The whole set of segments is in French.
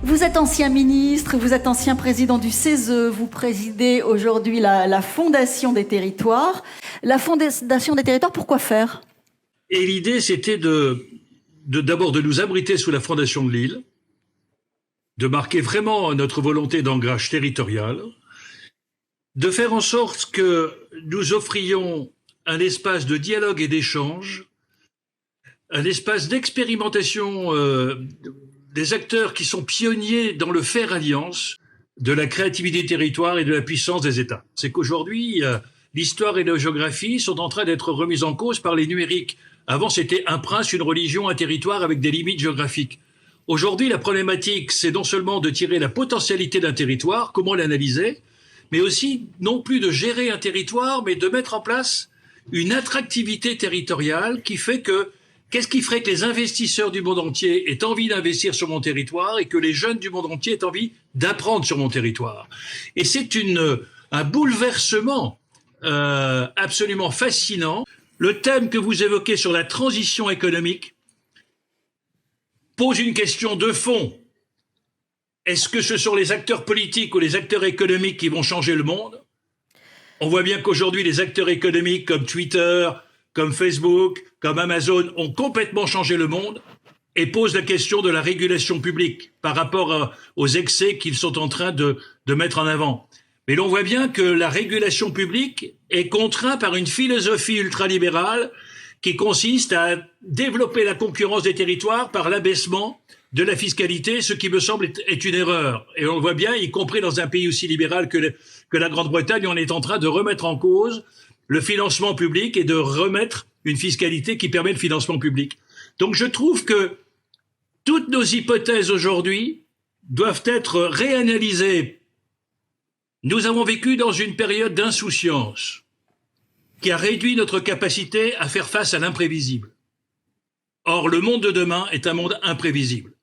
Vous êtes ancien ministre, vous êtes ancien président du CESE, vous présidez aujourd'hui la Fondation des territoires. La Fondation des territoires, pourquoi faire? Et l'idée, c'était d'abord de nous abriter sous la Fondation de Lille, de marquer vraiment notre volonté d'ancrage territorial, de faire en sorte que nous offrions un espace de dialogue et d'échange, un espace d'expérimentation des acteurs qui sont pionniers dans le faire alliance, de la créativité des territoires et de la puissance des États. C'est qu'aujourd'hui, l'histoire et la géographie sont en train d'être remises en cause par les numériques. Avant, c'était un prince, une religion, un territoire avec des limites géographiques. Aujourd'hui, la problématique, c'est non seulement de tirer la potentialité d'un territoire, comment l'analyser, mais aussi non plus de gérer un territoire, mais de mettre en place une attractivité territoriale qui fait que qu'est-ce qui ferait que les investisseurs du monde entier aient envie d'investir sur mon territoire et que les jeunes du monde entier aient envie d'apprendre sur mon territoire? Et c'est un bouleversement absolument fascinant. Le thème que vous évoquez sur la transition économique pose une question de fond. Est-ce que ce sont les acteurs politiques ou les acteurs économiques qui vont changer le monde? On voit bien qu'aujourd'hui, les acteurs économiques comme Twitter, comme Facebook, comme Amazon ont complètement changé le monde et posent la question de la régulation publique par rapport aux excès qu'ils sont en train de mettre en avant. Mais l'on voit bien que la régulation publique est contrainte par une philosophie ultralibérale qui consiste à développer la concurrence des territoires par l'abaissement de la fiscalité, ce qui me semble est une erreur. Et on le voit bien, y compris dans un pays aussi libéral que la Grande-Bretagne, on est en train de remettre en cause le financement public et de remettre une fiscalité qui permet le financement public. Donc je trouve que toutes nos hypothèses aujourd'hui doivent être réanalysées. Nous avons vécu dans une période d'insouciance qui a réduit notre capacité à faire face à l'imprévisible. Or, le monde de demain est un monde imprévisible.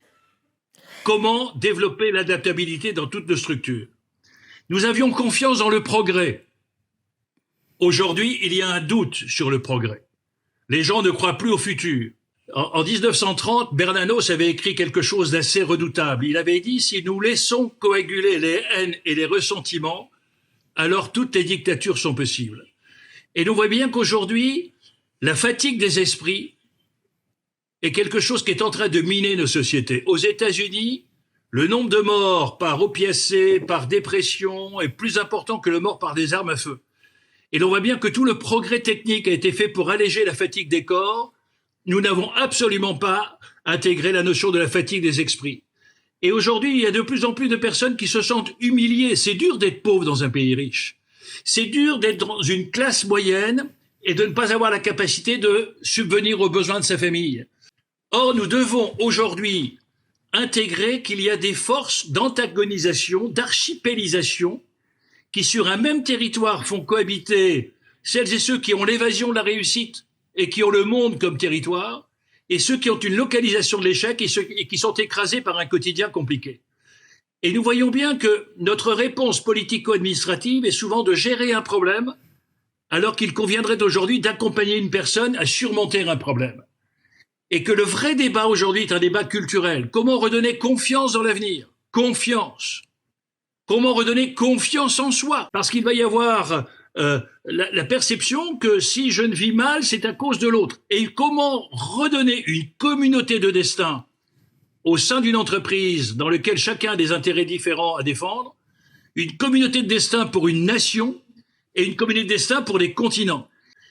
Comment développer l'adaptabilité dans toutes nos structures? Nous avions confiance dans le progrès. Aujourd'hui, il y a un doute sur le progrès. Les gens ne croient plus au futur. En 1930, Bernanos avait écrit quelque chose d'assez redoutable. Il avait dit « Si nous laissons coaguler les haines et les ressentiments, alors toutes les dictatures sont possibles. » Et nous voyons bien qu'aujourd'hui, la fatigue des esprits est quelque chose qui est en train de miner nos sociétés. Aux États-Unis, le nombre de morts par opiacés, par dépression est plus important que le mort par des armes à feu. Et l'on voit bien que tout le progrès technique a été fait pour alléger la fatigue des corps. Nous n'avons absolument pas intégré la notion de la fatigue des esprits. Et aujourd'hui, il y a de plus en plus de personnes qui se sentent humiliées. C'est dur d'être pauvre dans un pays riche. C'est dur d'être dans une classe moyenne et de ne pas avoir la capacité de subvenir aux besoins de sa famille. Or, nous devons aujourd'hui intégrer qu'il y a des forces d'antagonisation, d'archipélisation, qui sur un même territoire font cohabiter celles et ceux qui ont l'évasion de la réussite et qui ont le monde comme territoire, et ceux qui ont une localisation de l'échec et qui sont écrasés par un quotidien compliqué. Et nous voyons bien que notre réponse politico-administrative est souvent de gérer un problème, alors qu'il conviendrait aujourd'hui d'accompagner une personne à surmonter un problème. Et que le vrai débat aujourd'hui est un débat culturel. Comment redonner confiance dans l'avenir? Confiance. Comment redonner confiance en soi? Parce qu'il va y avoir la perception que si je ne vis mal, c'est à cause de l'autre. Et comment redonner une communauté de destin au sein d'une entreprise dans laquelle chacun a des intérêts différents à défendre, une communauté de destin pour une nation et une communauté de destin pour les continents.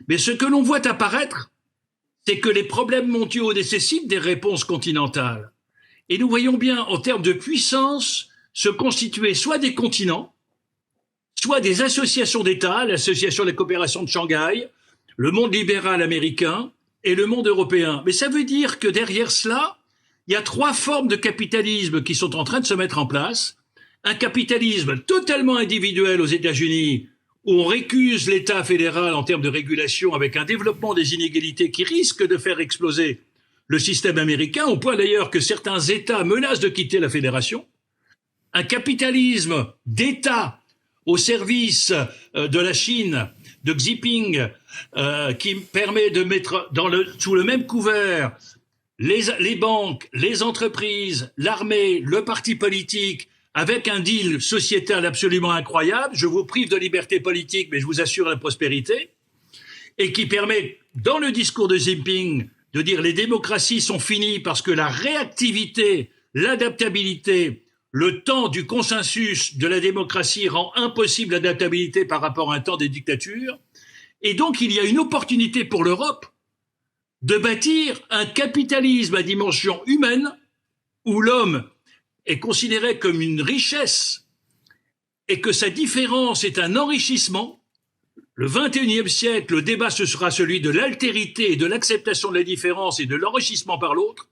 Mais ce que l'on voit apparaître, c'est que les problèmes mondiaux nécessitent des réponses continentales. Et nous voyons bien, en termes de puissance, se constituer soit des continents, soit des associations d'États, l'association de la coopération de Shanghai, le monde libéral américain et le monde européen. Mais ça veut dire que derrière cela, il y a trois formes de capitalisme qui sont en train de se mettre en place. Un capitalisme totalement individuel aux États-Unis, où on récuse l'État fédéral en termes de régulation avec un développement des inégalités qui risque de faire exploser le système américain, au point d'ailleurs que certains États menacent de quitter la fédération. Un capitalisme d'État au service de la Chine, de Xi Jinping, qui permet de mettre sous le même couvert les banques, les entreprises, l'armée, le parti politique, avec un deal sociétal absolument incroyable, je vous prive de liberté politique, mais je vous assure la prospérité, et qui permet, dans le discours de Xi Jinping, de dire les démocraties sont finies parce que la réactivité, l'adaptabilité, le temps du consensus de la démocratie rend impossible l'adaptabilité par rapport à un temps des dictatures. Et donc, il y a une opportunité pour l'Europe de bâtir un capitalisme à dimension humaine où l'homme est considéré comme une richesse et que sa différence est un enrichissement. Le XXIe siècle, le débat ce sera celui de l'altérité et de l'acceptation de la différence et de l'enrichissement par l'autre,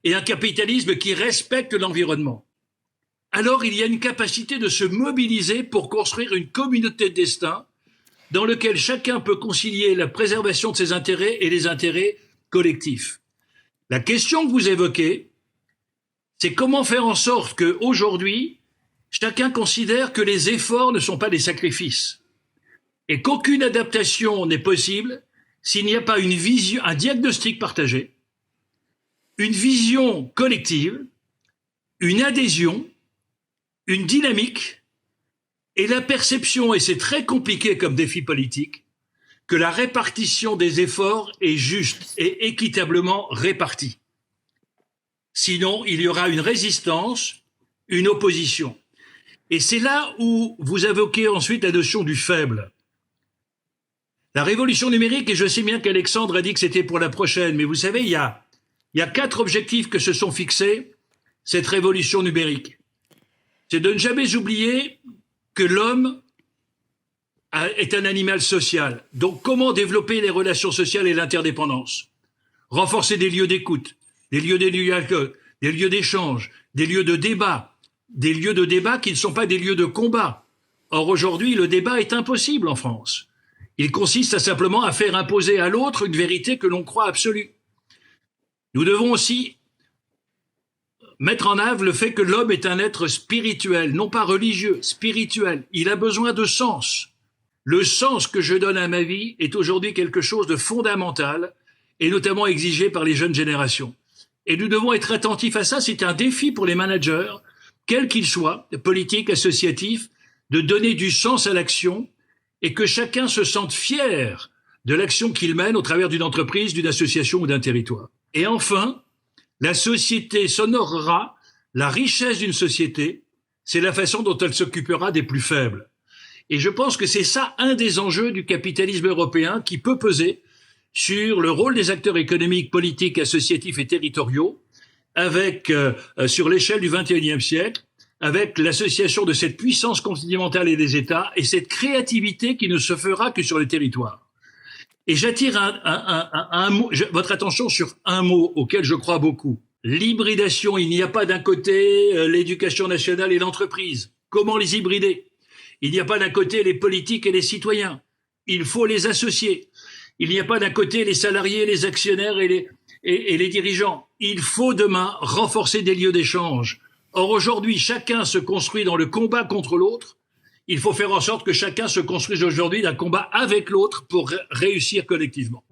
et un capitalisme qui respecte l'environnement. Alors il y a une capacité de se mobiliser pour construire une communauté de destin dans laquelle chacun peut concilier la préservation de ses intérêts et les intérêts collectifs. La question que vous évoquez, c'est comment faire en sorte qu'aujourd'hui, chacun considère que les efforts ne sont pas des sacrifices et qu'aucune adaptation n'est possible s'il n'y a pas une vision, un diagnostic partagé, une vision collective, une adhésion, une dynamique et la perception, et c'est très compliqué comme défi politique, que la répartition des efforts est juste et équitablement répartie. Sinon, il y aura une résistance, une opposition. Et c'est là où vous évoquez ensuite la notion du faible. La révolution numérique, et je sais bien qu'Alexandre a dit que c'était pour la prochaine, mais vous savez, il y a 4 objectifs que se sont fixés cette révolution numérique. C'est de ne jamais oublier que l'homme est un animal social. Donc, comment développer les relations sociales et l'interdépendance? Renforcer des lieux d'écoute, des lieux d'alcool, des lieux d'échange, des lieux de débat qui ne sont pas des lieux de combat. Or, aujourd'hui, le débat est impossible en France. Il consiste simplement à faire imposer à l'autre une vérité que l'on croit absolue. Nous devons aussi mettre en œuvre le fait que l'homme est un être spirituel, non pas religieux, spirituel. Il a besoin de sens. Le sens que je donne à ma vie est aujourd'hui quelque chose de fondamental et notamment exigé par les jeunes générations. Et nous devons être attentifs à ça. C'est un défi pour les managers, quels qu'ils soient, politiques, associatifs, de donner du sens à l'action et que chacun se sente fier de l'action qu'il mène au travers d'une entreprise, d'une association ou d'un territoire. Et enfin, la société s'honorera, la richesse d'une société, c'est la façon dont elle s'occupera des plus faibles. Et je pense que c'est ça un des enjeux du capitalisme européen qui peut peser sur le rôle des acteurs économiques, politiques, associatifs et territoriaux, avec sur l'échelle du XXIe siècle, avec l'association de cette puissance continentale et des États et cette créativité qui ne se fera que sur les territoires. Et j'attire votre attention sur un mot auquel je crois beaucoup. L'hybridation. Il n'y a pas d'un côté l'éducation nationale et l'entreprise. Comment les hybrider? Il n'y a pas d'un côté les politiques et les citoyens. Il faut les associer. Il n'y a pas d'un côté les salariés, les actionnaires et les dirigeants. Il faut demain renforcer des lieux d'échange. Or, aujourd'hui, chacun se construit dans le combat contre l'autre. Il faut faire en sorte que chacun se construise aujourd'hui d'un combat avec l'autre pour réussir collectivement.